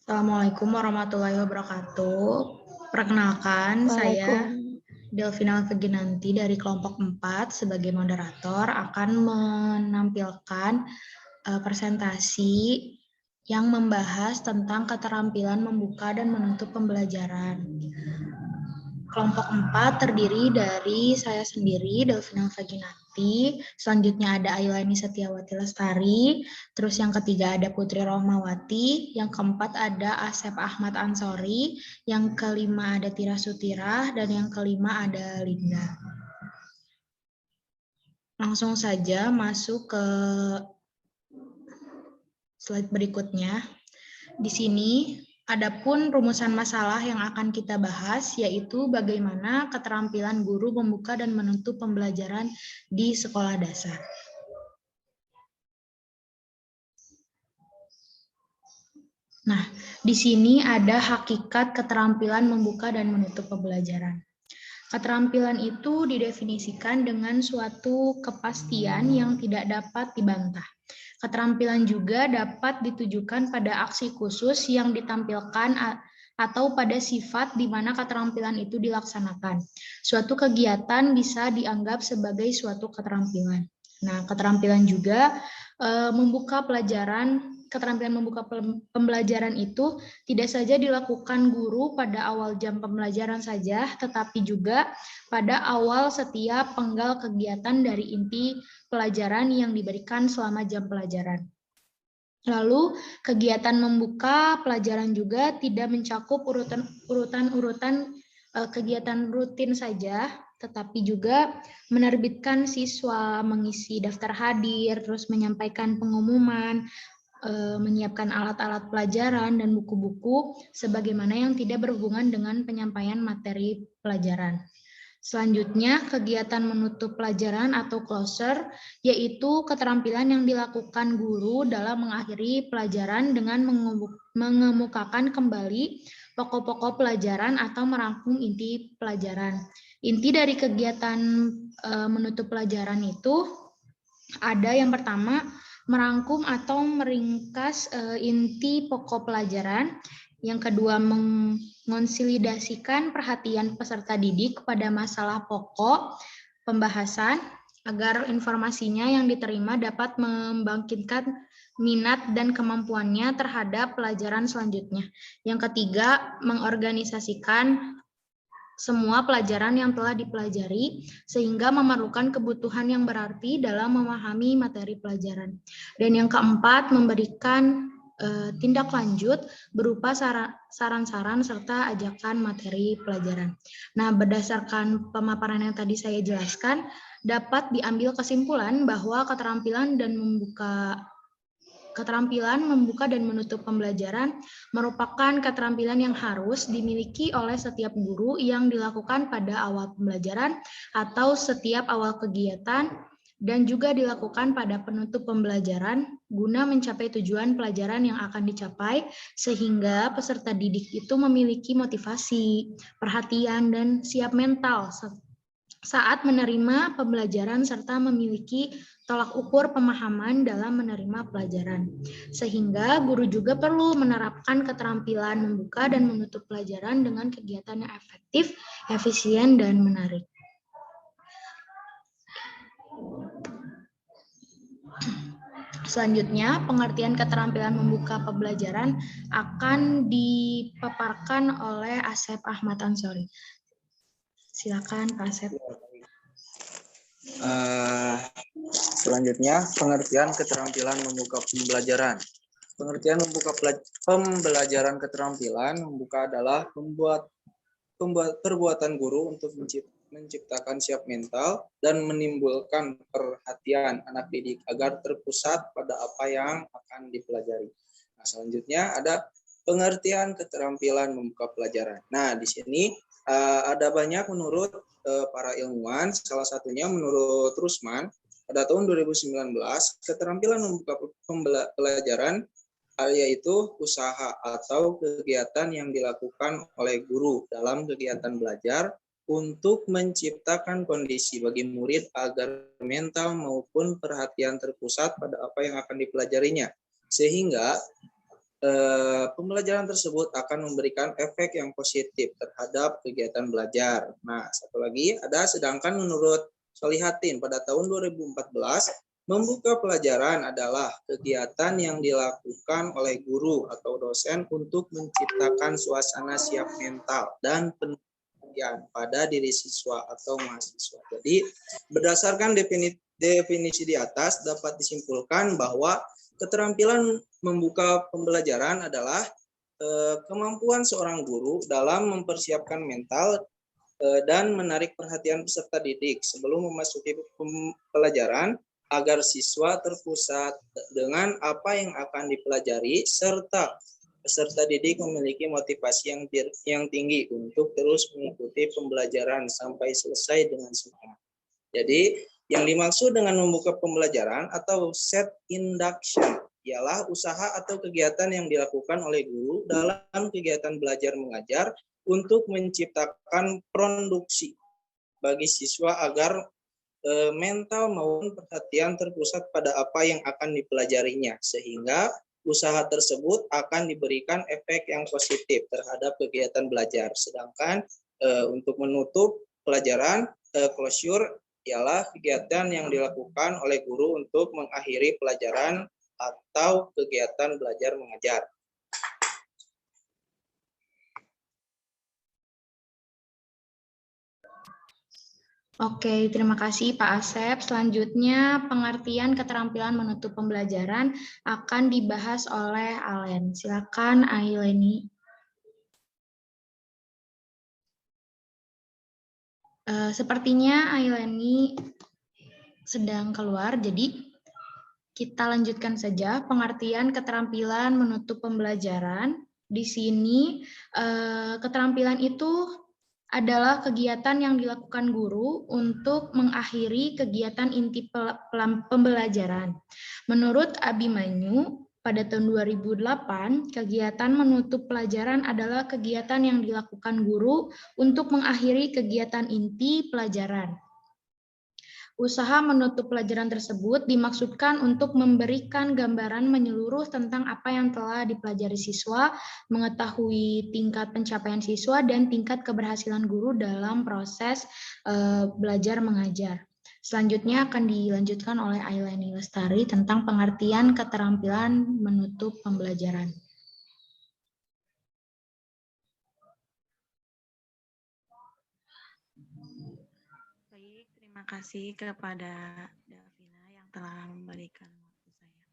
Assalamualaikum warahmatullahi wabarakatuh. Perkenalkan, saya Waalaikumsalam. Delvina Feginanti dari kelompok 4 sebagai moderator akan menampilkan presentasi yang membahas tentang keterampilan membuka dan menutup pembelajaran. Kelompok 4 terdiri dari saya sendiri, Delvina Feginanti, selanjutnya ada Ailani Setiawati Lestari, terus yang ketiga ada Putri Rohmawati, yang keempat ada Asep Ahmad Ansori, yang kelima ada Tira Sutira, dan yang kelima ada Linda. Langsung saja masuk ke slide berikutnya. Di sini adapun rumusan masalah yang akan kita bahas yaitu bagaimana keterampilan guru membuka dan menutup pembelajaran di sekolah dasar. Nah, di sini ada hakikat keterampilan membuka dan menutup pembelajaran. Keterampilan itu didefinisikan dengan suatu kepastian yang tidak dapat dibantah. Keterampilan juga dapat ditujukan pada aksi khusus yang ditampilkan atau pada sifat di mana keterampilan itu dilaksanakan. Suatu kegiatan bisa dianggap sebagai suatu keterampilan. Nah, keterampilan juga membuka pelajaran. Keterampilan membuka pembelajaran itu tidak saja dilakukan guru pada awal jam pembelajaran saja, tetapi juga pada awal setiap penggal kegiatan dari inti pelajaran yang diberikan selama jam pelajaran. Lalu, kegiatan membuka pelajaran juga tidak mencakup urutan-urutan kegiatan rutin saja, tetapi juga menerbitkan siswa, mengisi daftar hadir, terus menyampaikan pengumuman, menyiapkan alat-alat pelajaran dan buku-buku sebagaimana yang tidak berhubungan dengan penyampaian materi pelajaran. Selanjutnya, kegiatan menutup pelajaran atau closer, yaitu keterampilan yang dilakukan guru dalam mengakhiri pelajaran dengan mengemukakan kembali pokok-pokok pelajaran atau merangkum inti pelajaran. Inti dari kegiatan menutup pelajaran itu ada yang pertama, merangkum atau meringkas inti pokok pelajaran. Yang kedua, mengonsolidasikan perhatian peserta didik pada masalah pokok pembahasan agar informasinya yang diterima dapat membangkitkan minat dan kemampuannya terhadap pelajaran selanjutnya. Yang ketiga, mengorganisasikan semua pelajaran yang telah dipelajari sehingga memerlukan kebutuhan yang berarti dalam memahami materi pelajaran. Dan yang keempat, memberikan tindak lanjut berupa saran-saran serta ajakan materi pelajaran. Nah, berdasarkan pemaparan yang tadi saya jelaskan, dapat diambil kesimpulan bahwa keterampilan membuka dan menutup pembelajaran merupakan keterampilan yang harus dimiliki oleh setiap guru yang dilakukan pada awal pembelajaran atau setiap awal kegiatan dan juga dilakukan pada penutup pembelajaran guna mencapai tujuan pelajaran yang akan dicapai sehingga peserta didik itu memiliki motivasi, perhatian, dan siap mental saat menerima pembelajaran serta memiliki tolak ukur pemahaman dalam menerima pelajaran. Sehingga guru juga perlu menerapkan keterampilan membuka dan menutup pelajaran dengan kegiatan yang efektif, efisien, dan menarik. Selanjutnya, pengertian keterampilan membuka pembelajaran akan dipaparkan oleh Asep Ahmad Ansori. Silakan, Pak Asep. Selanjutnya, pengertian keterampilan membuka pembelajaran. Pengertian membuka pembelajaran keterampilan membuka adalah perbuatan guru untuk menciptakan siap mental dan menimbulkan perhatian anak didik agar terpusat pada apa yang akan dipelajari. Nah, selanjutnya ada pengertian keterampilan membuka pelajaran. Nah, di sini ada banyak menurut para ilmuwan, salah satunya menurut Rusman, pada tahun 2019, keterampilan membuka pelajaran yaitu usaha atau kegiatan yang dilakukan oleh guru dalam kegiatan belajar untuk menciptakan kondisi bagi murid agar mental maupun perhatian terpusat pada apa yang akan dipelajarinya. Sehingga pembelajaran tersebut akan memberikan efek yang positif terhadap kegiatan belajar. Nah, satu lagi ada, sedangkan menurut Solihatin pada tahun 2014, membuka pelajaran adalah kegiatan yang dilakukan oleh guru atau dosen untuk menciptakan suasana siap mental dan penelitian pada diri siswa atau mahasiswa. Jadi, berdasarkan definisi di atas dapat disimpulkan bahwa keterampilan membuka pembelajaran adalah kemampuan seorang guru dalam mempersiapkan mental dan menarik perhatian peserta didik sebelum memasuki pelajaran agar siswa terpusat dengan apa yang akan dipelajari serta peserta didik memiliki motivasi yang tinggi untuk terus mengikuti pembelajaran sampai selesai dengan semangat. Jadi, yang dimaksud dengan membuka pembelajaran atau set induction ialah usaha atau kegiatan yang dilakukan oleh guru dalam kegiatan belajar mengajar untuk menciptakan produksi bagi siswa agar mental maupun perhatian terpusat pada apa yang akan dipelajarinya, sehingga usaha tersebut akan diberikan efek yang positif terhadap kegiatan belajar. Sedangkan untuk menutup pelajaran, closure ialah kegiatan yang dilakukan oleh guru untuk mengakhiri pelajaran atau kegiatan belajar mengajar. Oke, terima kasih Pak Asep. Selanjutnya, pengertian keterampilan menutup pembelajaran akan dibahas oleh Alen. Silakan, Aileni. Sepertinya Aileni sedang keluar, jadi kita lanjutkan saja pengertian keterampilan menutup pembelajaran. Di sini, keterampilan itu adalah kegiatan yang dilakukan guru untuk mengakhiri kegiatan inti pembelajaran. Menurut Abimanyu, pada tahun 2008, kegiatan menutup pelajaran adalah kegiatan yang dilakukan guru untuk mengakhiri kegiatan inti pelajaran. Usaha menutup pelajaran tersebut dimaksudkan untuk memberikan gambaran menyeluruh tentang apa yang telah dipelajari siswa, mengetahui tingkat pencapaian siswa, dan tingkat keberhasilan guru dalam proses belajar mengajar. Selanjutnya akan dilanjutkan oleh Aileni Lestari tentang pengertian keterampilan menutup pembelajaran. Terima kasih kepada Davina yang telah memberikan waktu saya.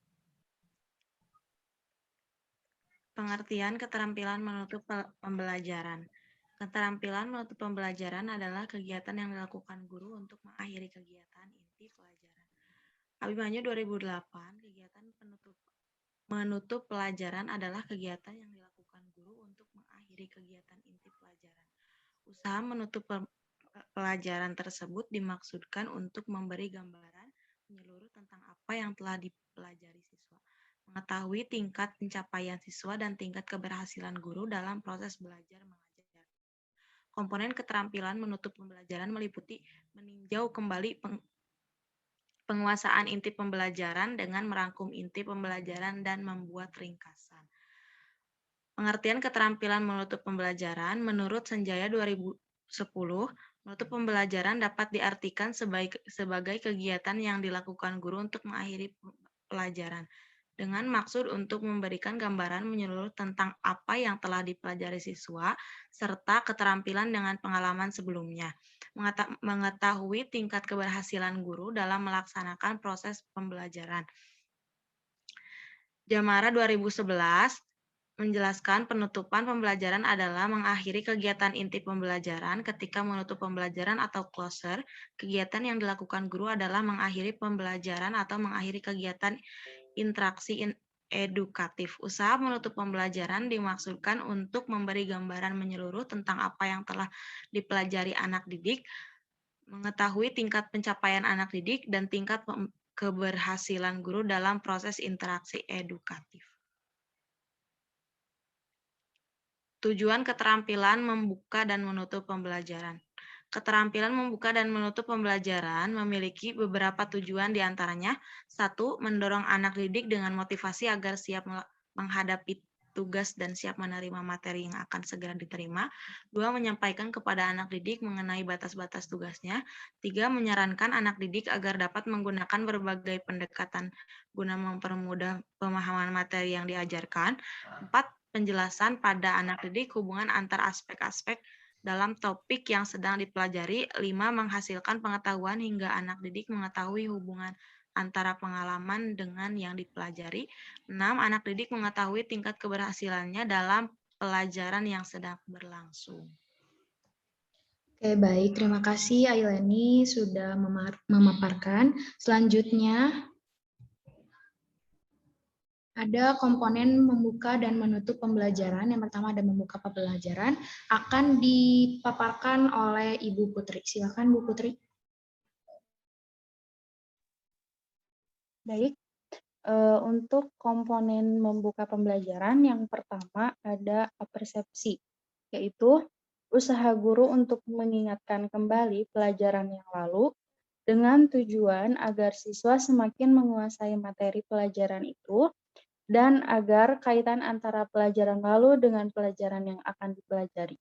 Pengertian keterampilan menutup pembelajaran. Keterampilan menutup pembelajaran adalah kegiatan yang dilakukan guru untuk mengakhiri kegiatan inti pelajaran. Abimanyu 2008, kegiatan menutup pelajaran adalah kegiatan yang dilakukan guru untuk mengakhiri kegiatan inti pelajaran. Usaha menutup pelajaran tersebut dimaksudkan untuk memberi gambaran menyeluruh tentang apa yang telah dipelajari siswa, mengetahui tingkat pencapaian siswa dan tingkat keberhasilan guru dalam proses belajar mengajar. Komponen keterampilan menutup pembelajaran meliputi meninjau kembali penguasaan inti pembelajaran dengan merangkum inti pembelajaran dan membuat ringkasan. Pengertian keterampilan menutup pembelajaran menurut Senjaya 2010, menutup pembelajaran dapat diartikan sebagai kegiatan yang dilakukan guru untuk mengakhiri pelajaran, dengan maksud untuk memberikan gambaran menyeluruh tentang apa yang telah dipelajari siswa, serta keterampilan dengan pengalaman sebelumnya, mengetahui tingkat keberhasilan guru dalam melaksanakan proses pembelajaran. Jamara 2011, menjelaskan penutupan pembelajaran adalah mengakhiri kegiatan inti pembelajaran. Ketika menutup pembelajaran atau closure, kegiatan yang dilakukan guru adalah mengakhiri pembelajaran atau mengakhiri kegiatan interaksi edukatif. Usaha menutup pembelajaran dimaksudkan untuk memberi gambaran menyeluruh tentang apa yang telah dipelajari anak didik, mengetahui tingkat pencapaian anak didik, dan tingkat keberhasilan guru dalam proses interaksi edukatif. Tujuan keterampilan membuka dan menutup pembelajaran. Keterampilan membuka dan menutup pembelajaran memiliki beberapa tujuan, diantaranya: 1. Mendorong anak didik dengan motivasi agar siap menghadapi tugas dan siap menerima materi yang akan segera diterima. 2. Menyampaikan kepada anak didik mengenai batas-batas tugasnya. 3. Menyarankan anak didik agar dapat menggunakan berbagai pendekatan guna mempermudah pemahaman materi yang diajarkan. 4. Penjelasan pada anak didik hubungan antar aspek-aspek dalam topik yang sedang dipelajari. 5. Menghasilkan pengetahuan hingga anak didik mengetahui hubungan antara pengalaman dengan yang dipelajari. 6. Anak didik mengetahui tingkat keberhasilannya dalam pelajaran yang sedang berlangsung. Oke, baik. Terima kasih Aileni sudah memaparkan. Selanjutnya, ada komponen membuka dan menutup pembelajaran. Yang pertama ada membuka pembelajaran. Akan dipaparkan oleh Ibu Putri. Silakan Bu Putri. Baik, untuk komponen membuka pembelajaran yang pertama ada persepsi, yaitu usaha guru untuk mengingatkan kembali pelajaran yang lalu dengan tujuan agar siswa semakin menguasai materi pelajaran itu dan agar kaitan antara pelajaran lalu dengan pelajaran yang akan dipelajari.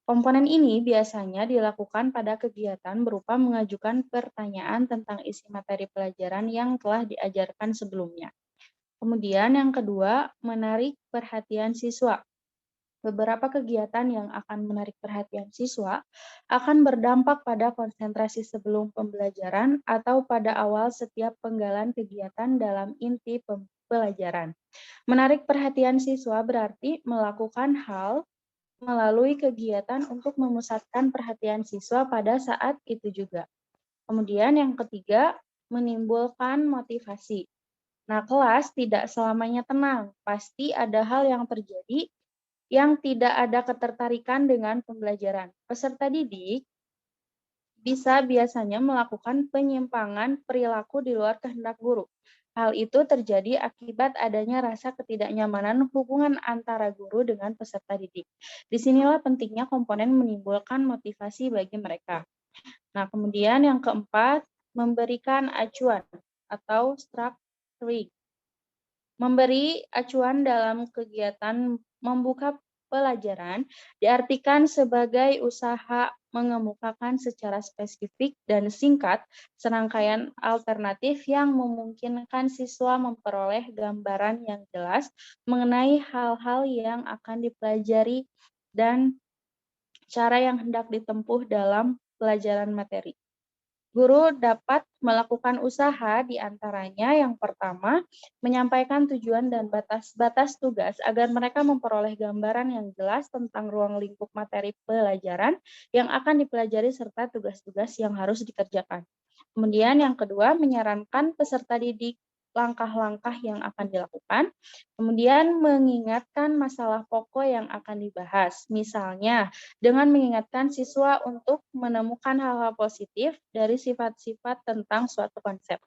Komponen ini biasanya dilakukan pada kegiatan berupa mengajukan pertanyaan tentang isi materi pelajaran yang telah diajarkan sebelumnya. Kemudian yang kedua, menarik perhatian siswa. Beberapa kegiatan yang akan menarik perhatian siswa akan berdampak pada konsentrasi sebelum pembelajaran atau pada awal setiap penggalan kegiatan dalam inti pembelajaran. Menarik perhatian siswa berarti melakukan hal melalui kegiatan untuk memusatkan perhatian siswa pada saat itu juga. Kemudian yang ketiga, menimbulkan motivasi. Nah, kelas tidak selamanya tenang. Pasti ada hal yang terjadi yang tidak ada ketertarikan dengan pembelajaran. Peserta didik bisa biasanya melakukan penyimpangan perilaku di luar kehendak guru. Hal itu terjadi akibat adanya rasa ketidaknyamanan hubungan antara guru dengan peserta didik. Disinilah pentingnya komponen menimbulkan motivasi bagi mereka. Nah, kemudian yang keempat, memberikan acuan atau structuring. Memberi acuan dalam kegiatan membuka pelajaran diartikan sebagai usaha mengemukakan secara spesifik dan singkat serangkaian alternatif yang memungkinkan siswa memperoleh gambaran yang jelas mengenai hal-hal yang akan dipelajari dan cara yang hendak ditempuh dalam pelajaran materi. Guru dapat melakukan usaha di antaranya yang pertama, menyampaikan tujuan dan batas-batas tugas agar mereka memperoleh gambaran yang jelas tentang ruang lingkup materi pelajaran yang akan dipelajari serta tugas-tugas yang harus dikerjakan. Kemudian yang kedua, menyarankan peserta didik langkah-langkah yang akan dilakukan. Kemudian mengingatkan masalah pokok yang akan dibahas. Misalnya, dengan mengingatkan siswa untuk menemukan hal-hal positif dari sifat-sifat tentang suatu konsep.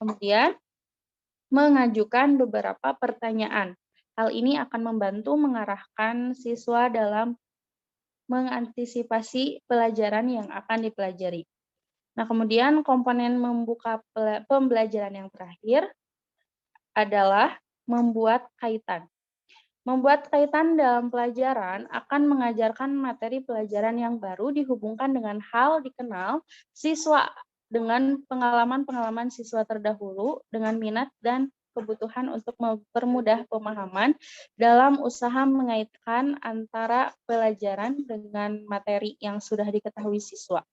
Kemudian, mengajukan beberapa pertanyaan. Hal ini akan membantu mengarahkan siswa dalam mengantisipasi pelajaran yang akan dipelajari. Nah, kemudian komponen membuka pembelajaran yang terakhir adalah membuat kaitan. Membuat kaitan dalam pelajaran akan mengajarkan materi pelajaran yang baru dihubungkan dengan hal dikenal siswa dengan pengalaman-pengalaman siswa terdahulu dengan minat dan kebutuhan untuk mempermudah pemahaman dalam usaha mengaitkan antara pelajaran dengan materi yang sudah diketahui siswa.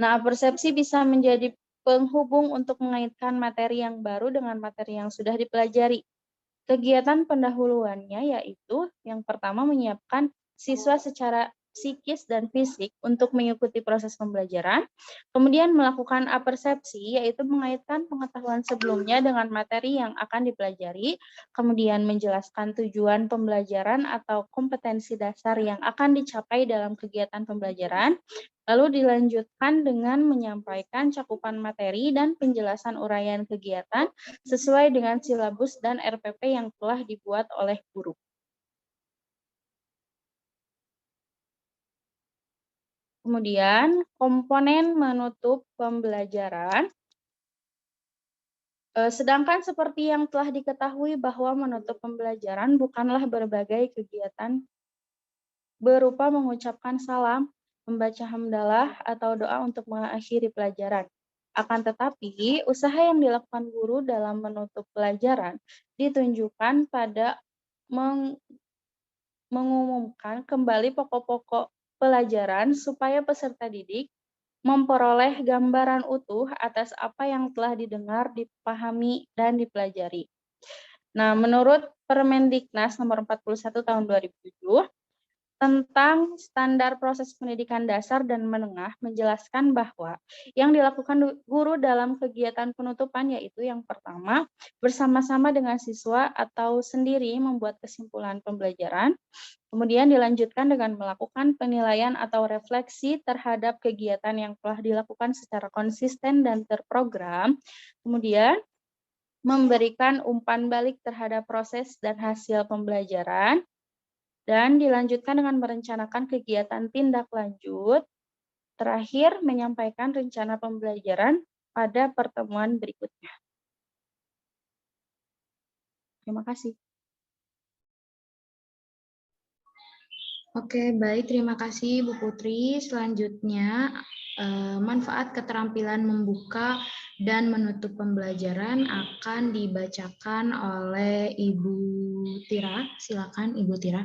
Nah, persepsi bisa menjadi penghubung untuk mengaitkan materi yang baru dengan materi yang sudah dipelajari. Kegiatan pendahuluannya yaitu yang pertama menyiapkan siswa secara psikis dan fisik untuk mengikuti proses pembelajaran, kemudian melakukan apersepsi yaitu mengaitkan pengetahuan sebelumnya dengan materi yang akan dipelajari, kemudian menjelaskan tujuan pembelajaran atau kompetensi dasar yang akan dicapai dalam kegiatan pembelajaran, lalu dilanjutkan dengan menyampaikan cakupan materi dan penjelasan uraian kegiatan sesuai dengan silabus dan RPP yang telah dibuat oleh guru. Kemudian, komponen menutup pembelajaran Sedangkan seperti yang telah diketahui bahwa menutup pembelajaran bukanlah berbagai kegiatan berupa mengucapkan salam, membaca hamdalah, atau doa untuk mengakhiri pelajaran. Akan tetapi, usaha yang dilakukan guru dalam menutup pelajaran ditunjukkan pada mengumumkan kembali pokok-pokok pelajaran supaya peserta didik memperoleh gambaran utuh atas apa yang telah didengar, dipahami, dan dipelajari. Nah, menurut Permendiknas nomor 41 tahun 2007, tentang standar proses pendidikan dasar dan menengah menjelaskan bahwa yang dilakukan guru dalam kegiatan penutupan yaitu yang pertama, bersama-sama dengan siswa atau sendiri membuat kesimpulan pembelajaran, kemudian dilanjutkan dengan melakukan penilaian atau refleksi terhadap kegiatan yang telah dilakukan secara konsisten dan terprogram, kemudian memberikan umpan balik terhadap proses dan hasil pembelajaran, dan dilanjutkan dengan merencanakan kegiatan tindak lanjut. Terakhir, menyampaikan rencana pembelajaran pada pertemuan berikutnya. Terima kasih. Oke, baik. Terima kasih, Bu Putri. Selanjutnya, manfaat keterampilan membuka dan menutup pembelajaran akan dibacakan oleh Ibu Tira. Silakan, Ibu Tira.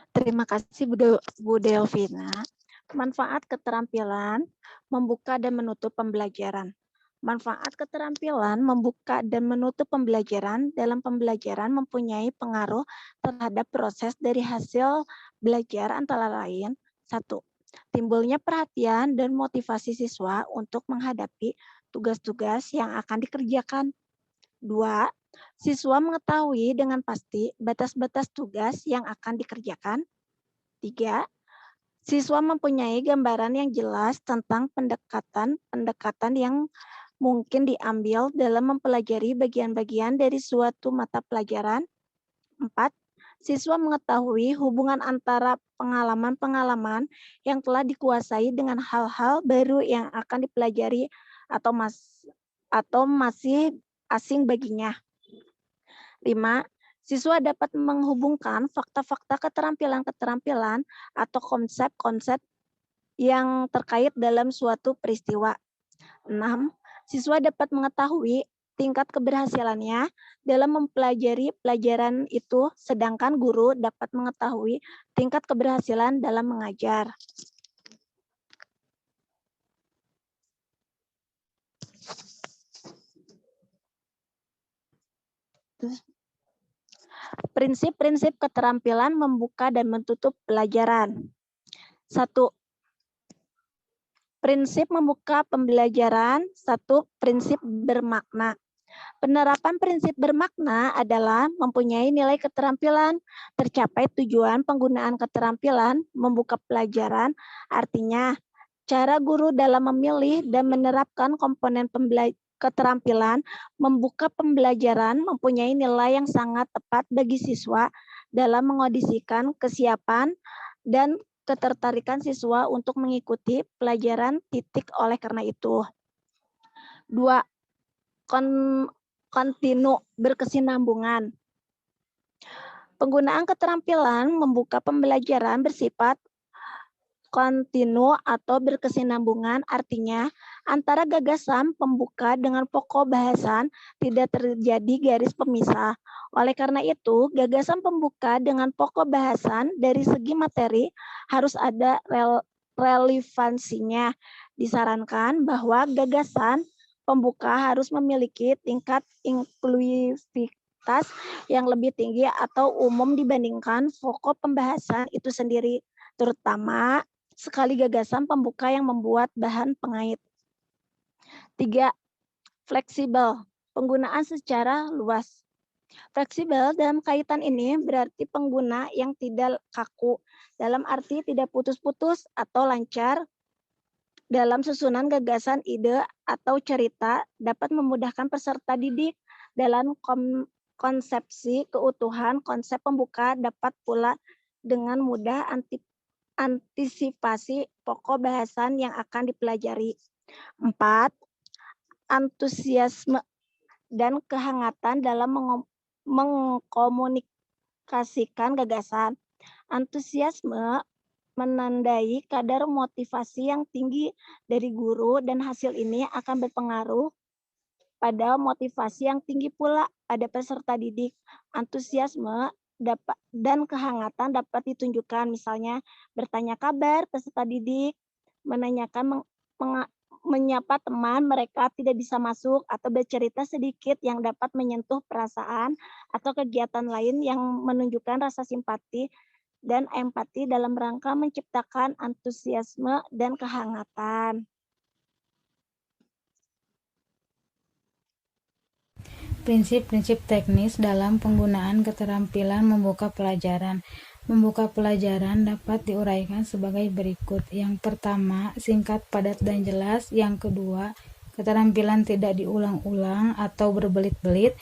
Terima kasih Bu Delvina. Manfaat keterampilan membuka dan menutup pembelajaran. Manfaat keterampilan membuka dan menutup pembelajaran dalam pembelajaran mempunyai pengaruh terhadap proses dari hasil belajar antara lain. 1. Timbulnya perhatian dan motivasi siswa untuk menghadapi tugas-tugas yang akan dikerjakan. 2. Siswa mengetahui dengan pasti batas-batas tugas yang akan dikerjakan. 3. Siswa mempunyai gambaran yang jelas tentang pendekatan yang mungkin diambil dalam mempelajari bagian-bagian dari suatu mata pelajaran. 4. Siswa mengetahui hubungan antara pengalaman-pengalaman yang telah dikuasai dengan hal-hal baru yang akan dipelajari atau masih asing baginya. 5. Siswa dapat menghubungkan fakta-fakta keterampilan-keterampilan atau konsep-konsep yang terkait dalam suatu peristiwa. 6. Siswa dapat mengetahui tingkat keberhasilannya dalam mempelajari pelajaran itu, sedangkan guru dapat mengetahui tingkat keberhasilan dalam mengajar. Prinsip-prinsip keterampilan membuka dan menutup pelajaran. 1. Prinsip membuka pembelajaran. 1. Prinsip bermakna. Penerapan prinsip bermakna adalah mempunyai nilai keterampilan, tercapai tujuan penggunaan keterampilan, membuka pelajaran, artinya cara guru dalam memilih dan menerapkan komponen keterampilan membuka pembelajaran mempunyai nilai yang sangat tepat bagi siswa dalam mengondisikan kesiapan dan ketertarikan siswa untuk mengikuti pelajaran. Oleh karena itu. 2. Kontinu berkesinambungan. Penggunaan keterampilan membuka pembelajaran bersifat kontinu atau berkesinambungan, artinya antara gagasan pembuka dengan pokok bahasan tidak terjadi garis pemisah. Oleh karena itu, gagasan pembuka dengan pokok bahasan dari segi materi harus ada relevansinya. Disarankan bahwa gagasan pembuka harus memiliki tingkat inklusivitas yang lebih tinggi atau umum dibandingkan pokok pembahasan itu sendiri, terutama sekali gagasan pembuka yang membuat bahan pengait. 3. Fleksibel, penggunaan secara luas. Fleksibel dalam kaitan ini berarti pengguna yang tidak kaku, dalam arti tidak putus-putus atau lancar dalam susunan gagasan, ide, atau cerita, dapat memudahkan peserta didik dalam konsepsi keutuhan konsep pembuka, dapat pula dengan mudah antisipasi pokok bahasan yang akan dipelajari. 4. antusiasme dan kehangatan dalam mengkomunikasikan gagasan. Antusiasme menandai kadar motivasi yang tinggi dari guru dan hasil ini akan berpengaruh pada motivasi yang tinggi pula pada peserta didik. Antusiasme dan kehangatan dapat ditunjukkan misalnya bertanya kabar peserta didik, menanyakan menyapa teman mereka tidak bisa masuk atau bercerita sedikit yang dapat menyentuh perasaan atau kegiatan lain yang menunjukkan rasa simpati dan empati dalam rangka menciptakan antusiasme dan kehangatan. Prinsip-prinsip teknis dalam penggunaan keterampilan membuka pelajaran. Membuka pelajaran dapat diuraikan sebagai berikut. Yang pertama, singkat, padat, dan jelas. Yang kedua, keterampilan tidak diulang-ulang atau berbelit-belit.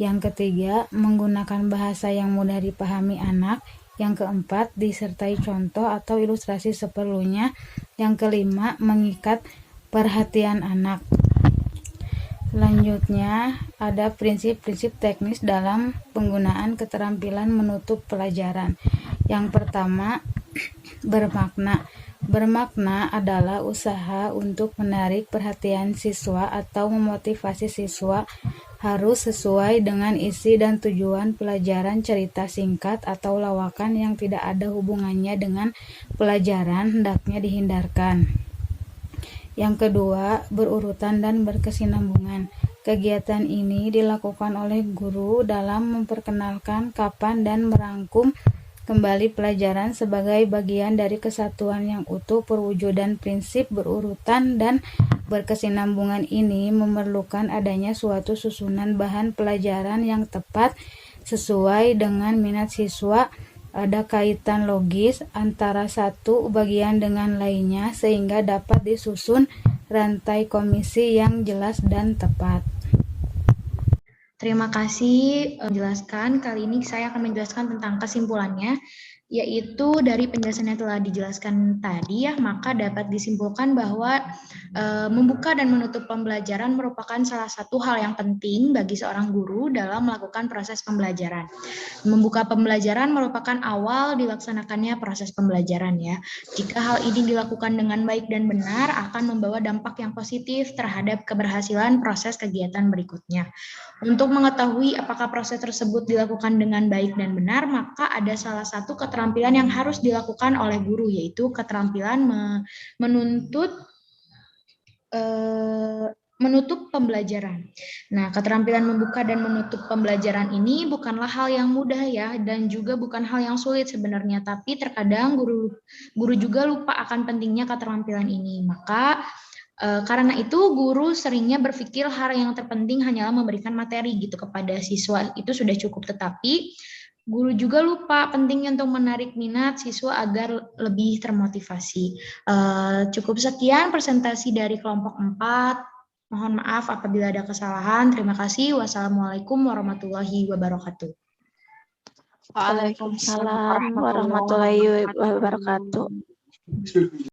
Yang ketiga, menggunakan bahasa yang mudah dipahami anak. Yang keempat, disertai contoh atau ilustrasi seperlunya. Yang kelima, mengikat perhatian anak. Selanjutnya, ada prinsip-prinsip teknis dalam penggunaan keterampilan menutup pelajaran. Yang pertama, bermakna. Bermakna adalah usaha untuk menarik perhatian siswa atau memotivasi siswa, harus sesuai dengan isi dan tujuan pelajaran. Cerita singkat atau lawakan yang tidak ada hubungannya dengan pelajaran hendaknya dihindarkan. Yang kedua, berurutan dan berkesinambungan. Kegiatan ini dilakukan oleh guru dalam memperkenalkan, kapan, dan merangkum kembali pelajaran sebagai bagian dari kesatuan yang utuh. Perwujudan prinsip berurutan dan berkesinambungan ini memerlukan adanya suatu susunan bahan pelajaran yang tepat sesuai dengan minat siswa. Ada kaitan logis antara satu bagian dengan lainnya sehingga dapat disusun rantai komisi yang jelas dan tepat. Terima kasih menjelaskan. Kali ini saya akan menjelaskan tentang kesimpulannya, yaitu dari penjelasan yang telah dijelaskan tadi ya, maka dapat disimpulkan bahwa membuka dan menutup pembelajaran merupakan salah satu hal yang penting bagi seorang guru dalam melakukan proses pembelajaran. Membuka pembelajaran merupakan awal dilaksanakannya proses pembelajaran ya. Jika hal ini dilakukan dengan baik dan benar, akan membawa dampak yang positif terhadap keberhasilan proses kegiatan berikutnya. Untuk mengetahui apakah proses tersebut dilakukan dengan baik dan benar, maka ada salah satu keterampilan yang harus dilakukan oleh guru, yaitu keterampilan menutup pembelajaran. Nah, keterampilan membuka dan menutup pembelajaran ini bukanlah hal yang mudah ya, dan juga bukan hal yang sulit sebenarnya, tapi terkadang guru juga lupa akan pentingnya keterampilan ini. Maka karena itu guru seringnya berpikir hal yang terpenting hanyalah memberikan materi gitu kepada siswa, itu sudah cukup, tetapi guru juga lupa pentingnya untuk menarik minat siswa agar lebih termotivasi. Cukup sekian presentasi dari kelompok 4. Mohon maaf apabila ada kesalahan. Terima kasih. Wassalamualaikum warahmatullahi wabarakatuh. Waalaikumsalam warahmatullahi wabarakatuh.